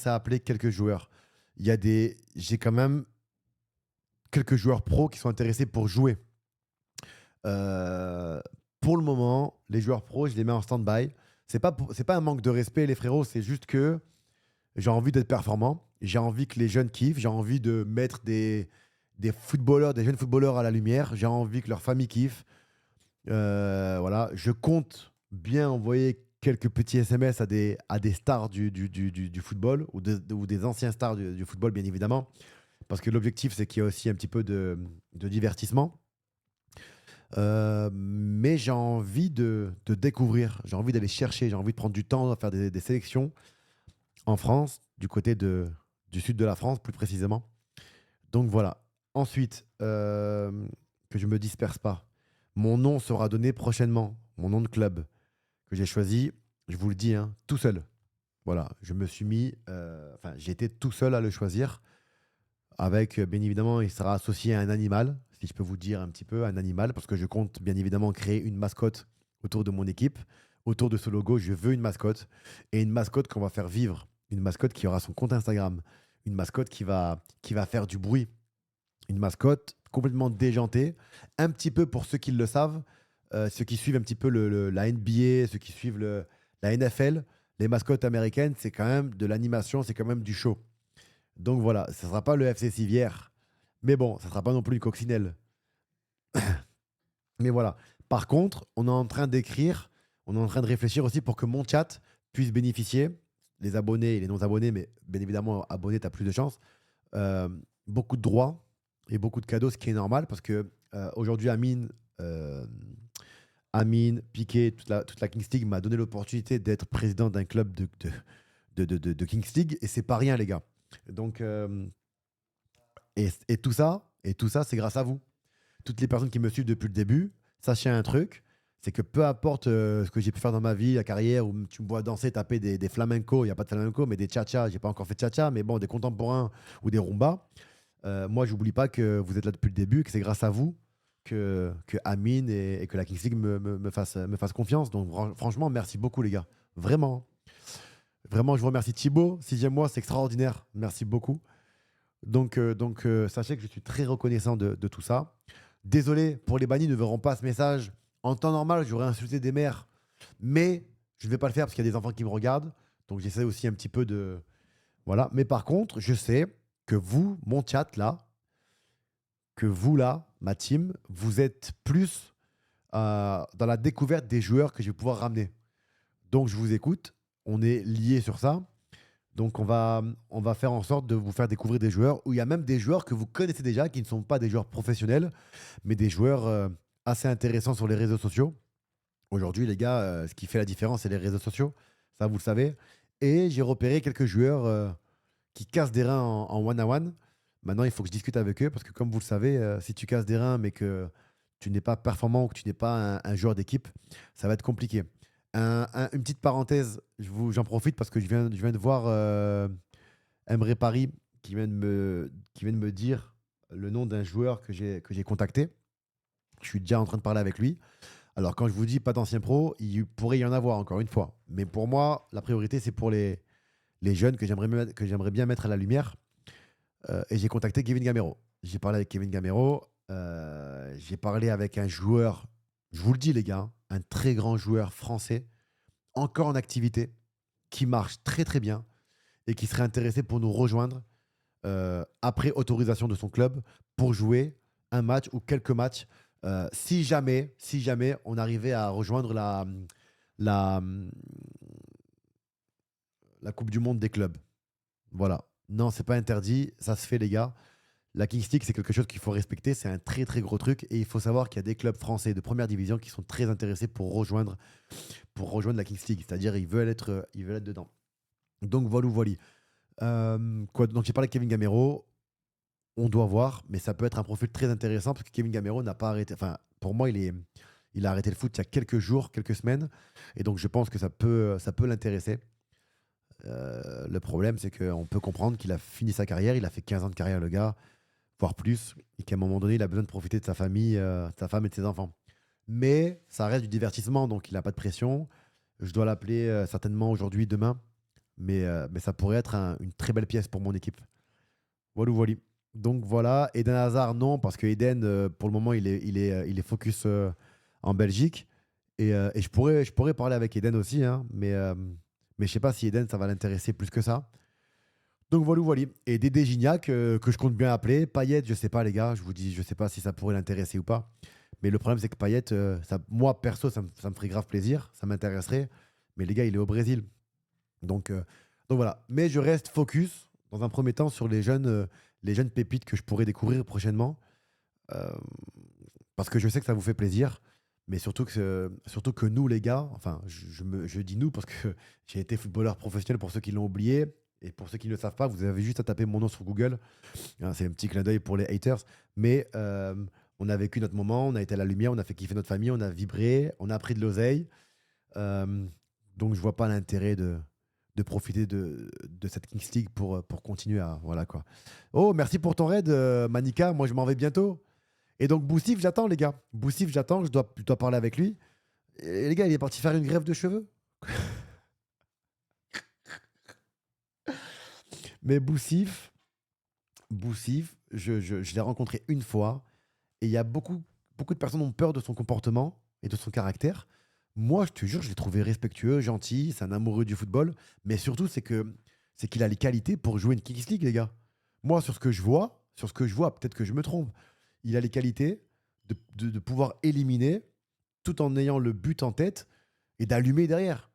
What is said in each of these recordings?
à appeler quelques joueurs. J'ai quand même quelques joueurs pros qui sont intéressés pour jouer. Euh, pour le moment, les joueurs pros, je les mets en stand-by. C'est pas un manque de respect, les frérots, c'est juste que j'ai envie d'être performant. J'ai envie que les jeunes kiffent. J'ai envie de mettre des footballeurs, des jeunes footballeurs à la lumière. J'ai envie que leur famille kiffe. Voilà, je compte bien envoyer quelques petits SMS à des stars du football ou des anciens stars du football, bien évidemment. Parce que l'objectif, c'est qu'il y ait aussi un petit peu de divertissement. Mais j'ai envie de découvrir, j'ai envie d'aller chercher, j'ai envie de prendre du temps, de faire des sélections en France, du sud de la France plus précisément. Donc voilà. Ensuite, que je me disperse pas. Mon nom sera donné prochainement, mon nom de club que j'ai choisi, je vous le dis, hein, tout seul. Voilà, je me suis mis, enfin, j'ai été tout seul à le choisir. Avec, bien évidemment, il sera associé à un animal, si je peux vous dire un petit peu, un animal, parce que je compte bien évidemment créer une mascotte autour de mon équipe. Autour de ce logo, je veux une mascotte. Et une mascotte qu'on va faire vivre. Une mascotte qui aura son compte Instagram. Une mascotte qui va faire du bruit. Une mascotte complètement déjantée. Un petit peu pour ceux qui le savent, ceux qui suivent un petit peu la NBA, ceux qui suivent la NFL, les mascottes américaines, c'est quand même de l'animation, c'est quand même du show. Donc voilà, ça ne sera pas le FC Civière, mais bon, ça ne sera pas non plus une coccinelle. Mais voilà. Par contre, on est en train d'écrire, on est en train de réfléchir aussi pour que mon chat puisse bénéficier, les abonnés et les non-abonnés, mais bien évidemment, abonnés, tu as plus de chance, euh, beaucoup de droits et beaucoup de cadeaux, ce qui est normal parce que aujourd'hui, euh, Amine, Piqué, toute la Kings League m'a donné l'opportunité d'être président d'un club de Kings League et c'est pas rien, les gars. Donc, et tout ça, c'est grâce à vous. Toutes les personnes qui me suivent depuis le début, sachez un truc, c'est que peu importe ce que j'ai pu faire dans ma vie, la carrière, où tu me vois danser, taper des flamencos, il n'y a pas de flamenco, mais des cha-cha, j'ai pas encore fait de cha-cha, mais bon, des contemporains ou des rumba. Moi, j'oublie pas que vous êtes là depuis le début, que c'est grâce à vous que Amine et que la Kings League me fasse confiance. Donc, franchement, merci beaucoup, les gars. Vraiment. Vraiment, je vous remercie. Thibaut, sixième mois, c'est extraordinaire. Merci beaucoup. Sachez que je suis très reconnaissant de tout ça. Désolé pour les bannis, ne verront pas ce message. En temps normal, j'aurais insulté des mères, mais je ne vais pas le faire parce qu'il y a des enfants qui me regardent. Donc j'essaie aussi un petit peu de. Voilà. Mais par contre, je sais que vous, mon chat là, que vous là, ma team, vous êtes plus dans la découverte des joueurs que je vais pouvoir ramener. Donc je vous écoute. On est liés sur ça. Donc on va faire en sorte de vous faire découvrir des joueurs où il y a même des joueurs que vous connaissez déjà, qui ne sont pas des joueurs professionnels, mais des joueurs assez intéressants sur les réseaux sociaux. Aujourd'hui, les gars, ce qui fait la différence, c'est les réseaux sociaux. Ça, vous le savez. Et j'ai repéré quelques joueurs qui cassent des reins en one-on-one. Maintenant, il faut que je discute avec eux parce que, comme vous le savez, si tu casses des reins mais que tu n'es pas performant ou que tu n'es pas un joueur d'équipe, ça va être compliqué. Une petite parenthèse, j'en profite parce que je viens de voir Emre Paris qui vient de me dire le nom d'un joueur que j'ai contacté. Je suis déjà en train de parler avec lui. Alors, quand je vous dis pas d'ancien pro, il pourrait y en avoir encore une fois. Mais pour moi, la priorité, c'est pour les jeunes que j'aimerais bien mettre à la lumière. Et j'ai contacté Kevin Gamero. J'ai parlé avec Kevin Gamero. J'ai parlé avec un joueur, je vous le dis les gars, hein, un très grand joueur français, encore en activité, qui marche très très bien et qui serait intéressé pour nous rejoindre après autorisation de son club pour jouer un match ou quelques matchs si jamais on arrivait à rejoindre la, la Coupe du Monde des clubs. Voilà. Non, c'est pas interdit, ça se fait les gars. La Kings League, c'est quelque chose qu'il faut respecter, c'est un très très gros truc et il faut savoir qu'il y a des clubs français de première division qui sont très intéressés pour rejoindre la Kings League, c'est-à-dire ils veulent être dedans. Donc voilà, voilà. Donc j'ai parlé avec Kevin Gamero, on doit voir, mais ça peut être un profil très intéressant parce que Kevin Gamero n'a pas arrêté. Enfin, pour moi, il a arrêté le foot il y a quelques jours, quelques semaines, et donc je pense que ça peut l'intéresser. Le problème, c'est qu'on peut comprendre qu'il a fini sa carrière, il a fait 15 ans de carrière, le gars, voire plus, et qu'à un moment donné, il a besoin de profiter de sa famille, de sa femme et de ses enfants. Mais ça reste du divertissement, donc il n'a pas de pression. Je dois l'appeler certainement aujourd'hui, demain, mais ça pourrait être une très belle pièce pour mon équipe. Voilà, voilà. Donc voilà, Eden Hazard, non, parce que Eden, pour le moment, il est focus en Belgique. Et je pourrais parler avec Eden aussi, hein, mais je sais pas si Eden, ça va l'intéresser plus que ça. Donc voilà, voilà. Et Dédé Gignac, que je compte bien appeler. Payet, je sais pas, les gars, je vous dis, je sais pas si ça pourrait l'intéresser ou pas. Mais le problème, c'est que Payet, moi, perso, ça me ferait grave plaisir, ça m'intéresserait. Mais les gars, il est au Brésil. Donc, euh, donc voilà. Mais je reste focus, dans un premier temps, sur les jeunes pépites que je pourrais découvrir prochainement. Euh, Parce que je sais que ça vous fait plaisir. Mais surtout que nous, les gars, enfin, je dis nous parce que j'ai été footballeur professionnel pour ceux qui l'ont oublié. Et pour ceux qui ne le savent pas, vous avez juste à taper mon nom sur Google. Hein, c'est un petit clin d'œil pour les haters. Mais on a vécu notre moment, on a été à la lumière, on a fait kiffer notre famille, on a vibré, on a pris de l'oseille. Euh, donc je vois pas l'intérêt de profiter de cette Kings League pour continuer à. Voilà quoi. Oh, merci pour ton raid, Manika. Moi, je m'en vais bientôt. Et donc, Boussif, j'attends, les gars. Boussif, j'attends. Je dois parler avec lui. Et les gars, il est parti faire une greffe de cheveux. Mais Boussif, je l'ai rencontré une fois. Et il y a beaucoup de personnes ont peur de son comportement et de son caractère. Moi, je te jure, je l'ai trouvé respectueux, gentil. C'est un amoureux du football. Mais surtout, c'est qu'il a les qualités pour jouer une Kings League, les gars. Moi, sur ce que je vois, peut-être que je me trompe. Il a les qualités de pouvoir éliminer tout en ayant le but en tête et d'allumer derrière.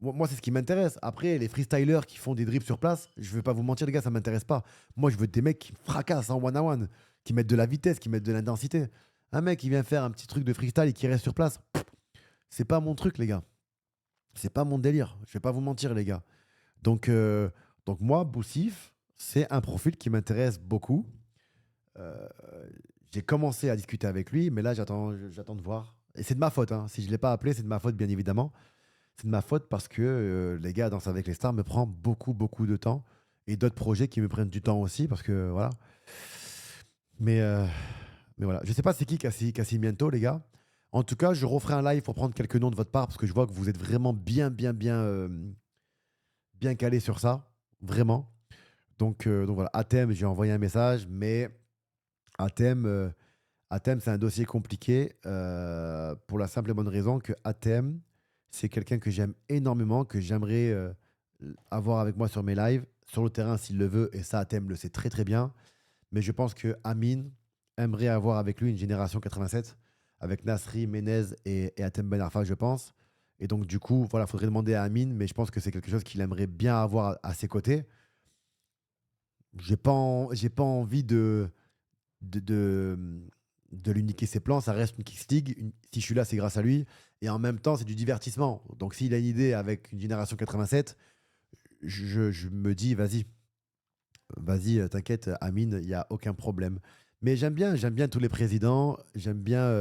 Moi, c'est ce qui m'intéresse. Après, les freestylers qui font des dribbles sur place, je ne vais pas vous mentir, les gars, ça ne m'intéresse pas. Moi, je veux des mecs qui fracassent en one-on-one, qui mettent de la vitesse, qui mettent de l'intensité. Un mec qui vient faire un petit truc de freestyle et qui reste sur place, c'est pas mon truc, les gars. C'est pas mon délire. Je vais pas vous mentir, les gars. Donc, euh, donc moi, Boussif, c'est un profil qui m'intéresse beaucoup. Euh, j'ai commencé à discuter avec lui, mais là, j'attends de voir. Et c'est de ma faute, hein. Si je ne l'ai pas appelé, c'est de ma faute, bien évidemment. C'est de ma faute parce que les gars, Danse avec les stars me prend beaucoup, beaucoup de temps. Et d'autres projets qui me prennent du temps aussi, parce que voilà. Mais, euh, mais voilà. Je sais pas c'est qui Casimiento, les gars. En tout cas, je referai un live pour prendre quelques noms de votre part, parce que je vois que vous êtes vraiment bien, bien, bien, bien calé sur ça. Vraiment. Donc voilà. Athème, j'ai envoyé un message, mais Athème, Athème, c'est un dossier compliqué pour la simple et bonne raison que Athème, c'est quelqu'un que j'aime énormément, que j'aimerais avoir avec moi sur mes lives, sur le terrain s'il le veut, et ça, Athème le sait très très bien. Mais je pense que Amine aimerait avoir avec lui une génération 87, avec Nasri, Menez et Athème Ben Arfa, je pense. Et donc, du coup, voilà, faudrait demander à Amine, mais je pense que c'est quelque chose qu'il aimerait bien avoir à ses côtés. J'ai pas envie de, de, de lui niquer ses plans. Ça reste une Kicks League. Si je suis là, c'est grâce à lui. Et en même temps, c'est du divertissement. Donc s'il a une idée avec une génération 87, je me dis, vas-y, t'inquiète, Amine, il n'y a aucun problème. Mais j'aime bien tous les présidents. J'aime bien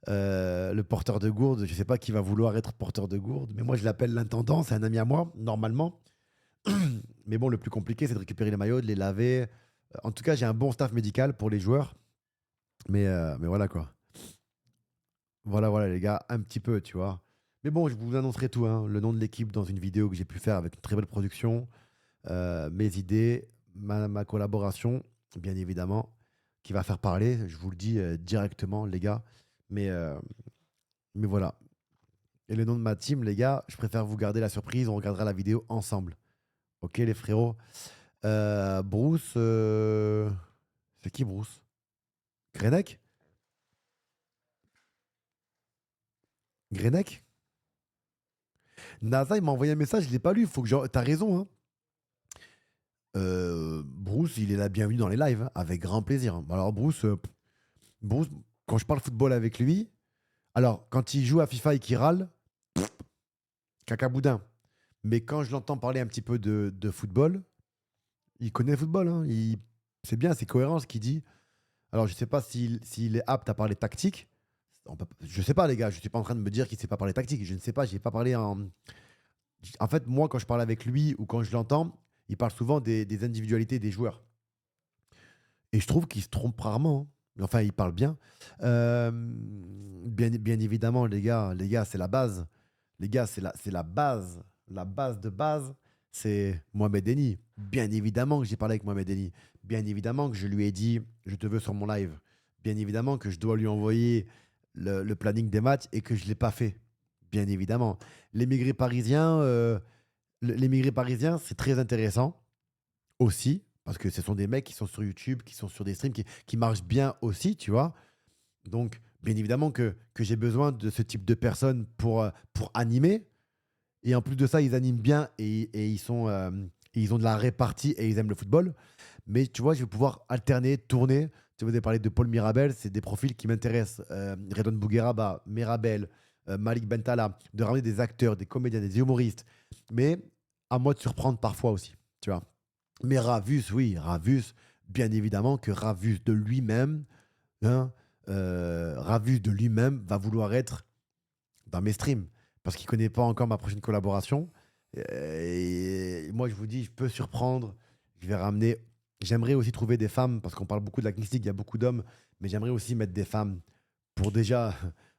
le porteur de gourde. Je sais pas qui va vouloir être porteur de gourde, mais moi, je l'appelle l'intendant. C'est un ami à moi, normalement. Mais bon, le plus compliqué, c'est de récupérer les maillots, de les laver. En tout cas, j'ai un bon staff médical pour les joueurs. Mais voilà quoi. Voilà, voilà les gars, un petit peu, tu vois. Mais bon, je vous annoncerai tout, hein, le nom de l'équipe dans une vidéo que j'ai pu faire avec une très belle production, mes idées, ma collaboration, bien évidemment, qui va faire parler. Je vous le dis directement, les gars. Mais, euh, mais voilà. Et le nom de ma team, les gars, je préfère vous garder la surprise. On regardera la vidéo ensemble. Ok, les frérots. Bruce. C'est qui Bruce? Grenek? Grenek? NASA, il m'a envoyé un message, je l'ai pas lu. Faut que T'as raison, hein. Bruce, il est la bienvenue dans les lives, hein, avec grand plaisir. Alors, Bruce, quand je parle football avec lui, alors, quand il joue à FIFA et qu'il râle, cacaboudin. Mais quand je l'entends parler un petit peu de football, il connaît le football, hein. C'est bien, c'est cohérent ce qu'il dit. Alors, je sais pas s'il est apte à parler tactique. Je sais pas, les gars, je suis pas en train de me dire qu'il sait pas parler tactique. Je ne sais pas, j'ai pas parlé en. En fait, moi, quand je parle avec lui ou quand je l'entends, il parle souvent des individualités des joueurs. Et je trouve qu'il se trompe rarement, hein. Enfin, il parle bien. Bien évidemment, les gars, c'est la base. Les gars, c'est la base. La base de base. c'est Mohamed Eni. Bien évidemment que j'ai parlé avec Mohamed Eni. Bien évidemment que je lui ai dit, je te veux sur mon live. Bien évidemment que je dois lui envoyer le planning des matchs et que je ne l'ai pas fait. Bien évidemment. L'émigré parisien, l'émigré parisien, c'est très intéressant aussi, parce que ce sont des mecs qui sont sur YouTube, qui sont sur des streams, qui marchent bien aussi, tu vois. Donc, bien évidemment que j'ai besoin de ce type de personnes pour animer. Et en plus de ça, ils animent bien et ils ont de la répartie et ils aiment le football. Mais tu vois, je vais pouvoir alterner, tourner. Tu vous avez parlé de Paul Mirabel, c'est des profils qui m'intéressent. Redouane Bougueraba, Mirabel, Malik Bentala, de ramener des acteurs, des comédiens, des humoristes. Mais à moi de surprendre parfois aussi, tu vois. Mais Ravus, oui, Ravus, bien évidemment que Ravus de lui-même, hein, Ravus de lui-même va vouloir être dans mes streams parce qu'il ne connaît pas encore ma prochaine collaboration. Et moi, je vous dis, je peux surprendre. Je vais ramener. J'aimerais aussi trouver des femmes parce qu'on parle beaucoup de la Kings League, il y a beaucoup d'hommes, mais j'aimerais aussi mettre des femmes pour déjà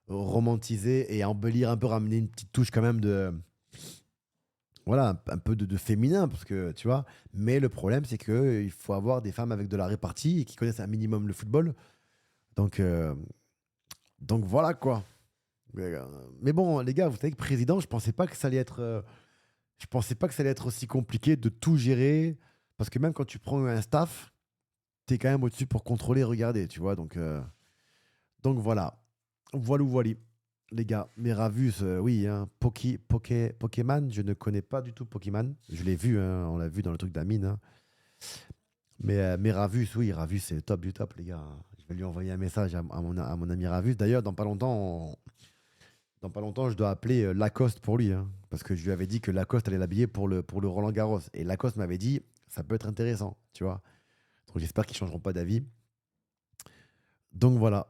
romantiser et embellir un peu, ramener une petite touche quand même de. Voilà, un peu de féminin, parce que tu vois. Mais le problème, c'est qu'il faut avoir des femmes avec de la répartie et qui connaissent un minimum le football. Donc, euh, donc voilà quoi. Mais bon, les gars, vous savez que président, je pensais pas que ça allait être, je pensais pas que ça allait être aussi compliqué de tout gérer, parce que même quand tu prends un staff, t'es quand même au-dessus pour contrôler, regarder, tu vois. Donc voilà, voilà, les gars. Mais Ravus, oui, hein, Pokémon, je ne connais pas du tout Pokémon. Je l'ai vu, hein, on l'a vu dans le truc d'Amine, hein. Mais Ravus, oui, Ravus, c'est le top du top, les gars. Je vais lui envoyer un message à mon ami Ravus. D'ailleurs, dans pas longtemps, je dois appeler Lacoste pour lui, hein, parce que je lui avais dit que Lacoste allait l'habiller pour le Roland Garros. Et Lacoste m'avait dit, ça peut être intéressant, tu vois. Donc j'espère qu'ils changeront pas d'avis. Donc voilà,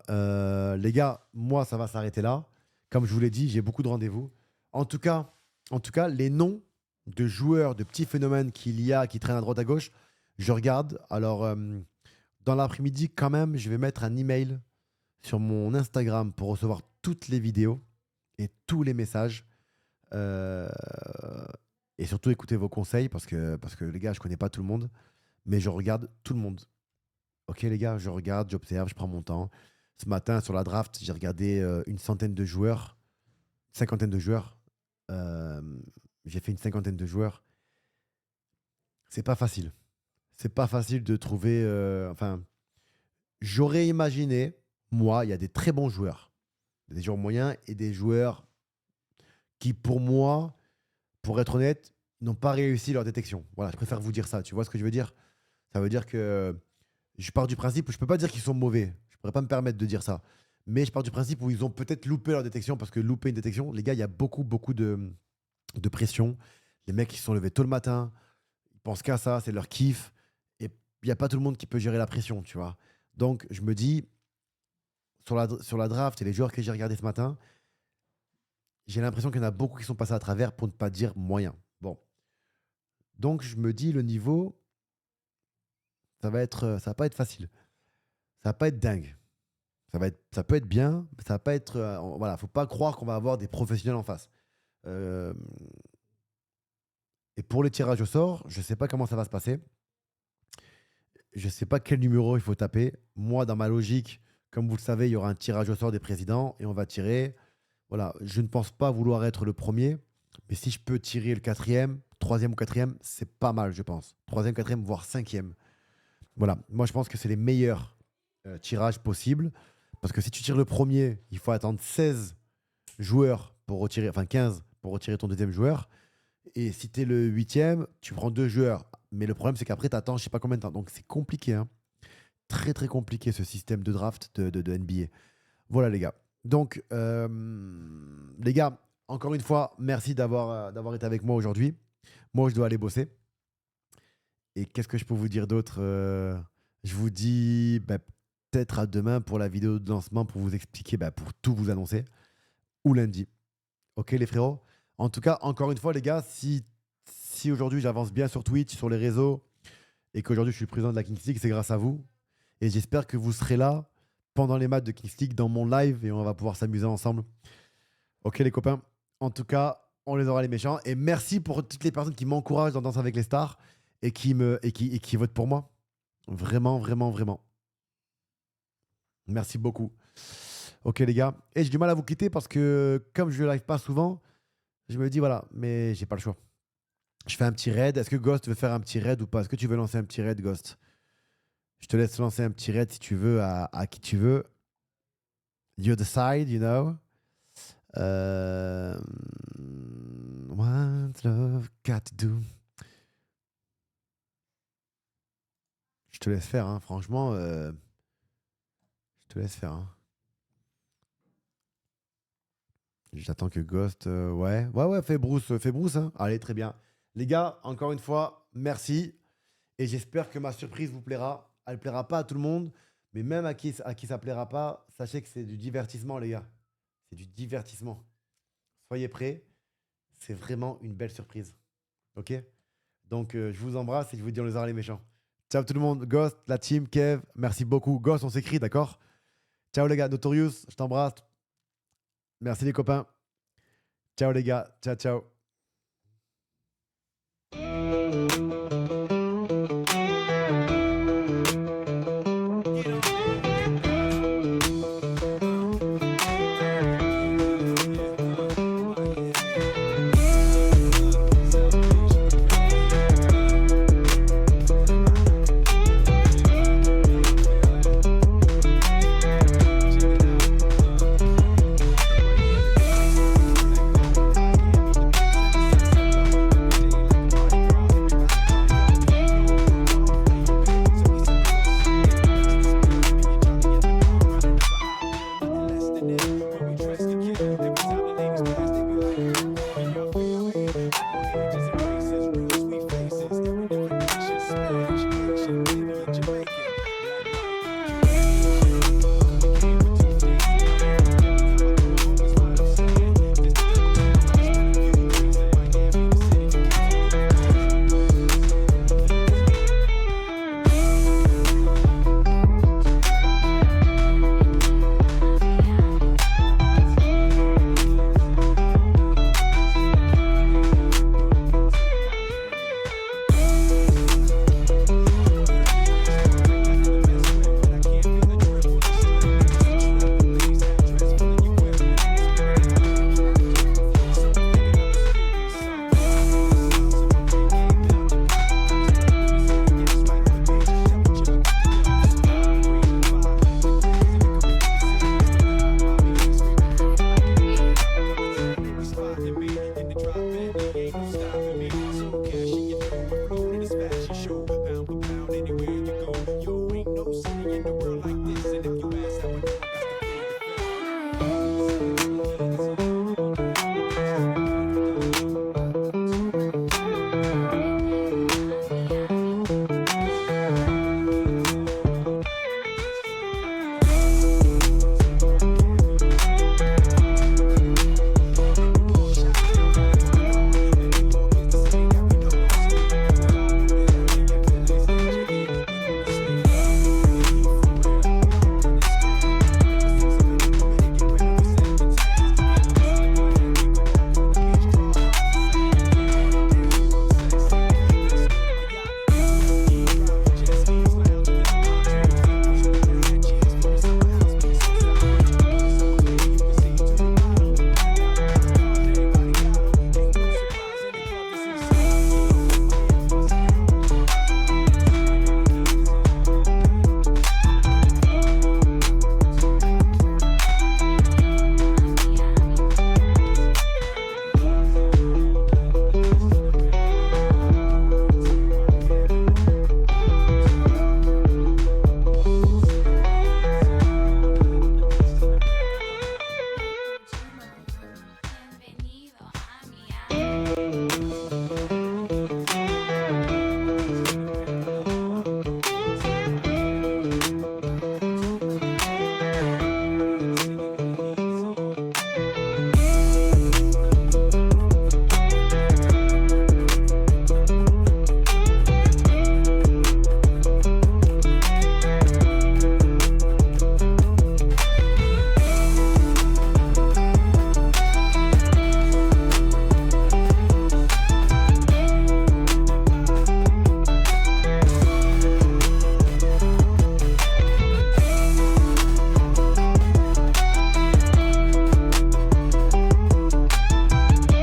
les gars, moi, ça va s'arrêter là. Comme je vous l'ai dit, j'ai beaucoup de rendez-vous. En tout cas, en tout cas, les noms de joueurs, de petits phénomènes qu'il y a qui traînent à droite à gauche, je regarde. Alors, dans l'après-midi, quand même, je vais mettre un email sur mon Instagram pour recevoir toutes les vidéos et tous les messages. Euh, et surtout, écoutez vos conseils parce que les gars, je connais pas tout le monde, mais je regarde tout le monde. Ok, les gars, je regarde, j'observe, je prends mon temps. Ce matin, sur la draft, j'ai regardé une centaine de joueurs, cinquantaine de joueurs. Euh, j'ai fait une cinquantaine de joueurs. C'est pas facile. C'est pas facile de trouver. Enfin, j'aurais imaginé, moi, il y a des très bons joueurs, des joueurs moyens et des joueurs qui, pour moi, pour être honnête, n'ont pas réussi leur détection. Voilà, je préfère vous dire ça. Tu vois ce que je veux dire? Ça veut dire que je pars du principe, je peux pas dire qu'ils sont mauvais. Je pourrais pas me permettre de dire ça. Mais je pars du principe où ils ont peut-être loupé leur détection parce que louper une détection, les gars, il y a beaucoup, beaucoup de pression. Les mecs, ils se sont levés tôt le matin, ils pensent qu'à ça, c'est leur kiff. Et il n'y a pas tout le monde qui peut gérer la pression, tu vois. Donc, je me dis, sur la draft et les joueurs que j'ai regardés ce matin, j'ai l'impression qu'il y en a beaucoup qui sont passés à travers pour ne pas dire moyen. Bon. Donc, je me dis, le niveau, ça va pas être facile. Ça va pas être dingue. Ça peut être bien, mais ça va pas être. Voilà, faut pas croire qu'on va avoir des professionnels en face. Euh, et pour le tirage au sort, je sais pas comment ça va se passer. Je sais pas quel numéro il faut taper. Moi, dans ma logique, comme vous le savez, il y aura un tirage au sort des présidents et on va tirer. Voilà, je ne pense pas vouloir être le premier, mais si je peux tirer le quatrième, troisième ou quatrième, c'est pas mal, je pense. Troisième, quatrième, voire cinquième. Voilà, moi je pense que c'est les meilleurs tirages possibles. Parce que si tu tires le premier, il faut attendre 16 joueurs pour retirer, enfin 15 pour retirer ton deuxième joueur. Et si tu es le huitième, tu prends deux joueurs. Mais le problème, c'est qu'après, tu attends je sais pas combien de temps. Donc c'est compliqué, hein. Très très compliqué ce système de draft de NBA. Voilà les gars. Donc les gars, encore une fois, merci d'avoir été avec moi aujourd'hui. Moi, je dois aller bosser. Et qu'est-ce que je peux vous dire d'autre? Je vous dis bah, peut-être à demain pour la vidéo de lancement pour vous expliquer, bah, pour tout vous annoncer. Ou lundi. Ok les frérots? En tout cas, encore une fois les gars, si aujourd'hui j'avance bien sur Twitch, sur les réseaux, et qu'aujourd'hui je suis président de la Kings League, c'est grâce à vous. Et j'espère que vous serez là pendant les matchs de Kings League dans mon live et on va pouvoir s'amuser ensemble. Ok les copains? En tout cas, on les aura les méchants. Et merci pour toutes les personnes qui m'encouragent dans Danse avec les stars et qui votent pour moi. Vraiment, vraiment, vraiment. Merci beaucoup. Ok les gars. Et j'ai du mal à vous quitter parce que comme je ne live pas souvent, je me dis voilà, mais j'ai pas le choix. Je fais un petit raid. Est-ce que Ghost veut faire un petit raid ou pas? Est-ce que tu veux lancer un petit raid, Ghost? Je te laisse lancer un petit raid si tu veux à qui tu veux. You decide, you know. What's love got to do? Je te laisse faire, hein. Franchement. Je te laisse faire. Hein. J'attends que Ghost. Ouais, fais Bruce. Hein. Allez, très bien. Les gars, encore une fois, merci. Et j'espère que ma surprise vous plaira. Elle ne plaira pas à tout le monde, mais même à qui ça plaira pas, sachez que c'est du divertissement, les gars. C'est du divertissement. Soyez prêts. C'est vraiment une belle surprise. Ok? Donc, je vous embrasse et je vous dis on les aura les méchants. Ciao tout le monde. Ghost, la team, Kev, merci beaucoup. Ghost, on s'écrit, d'accord? Ciao les gars. Notorious, je t'embrasse. Merci les copains. Ciao les gars. Ciao, ciao. Ain't no stopping me. So cash in your phone, uploading this fashion show. Pound for pound, anywhere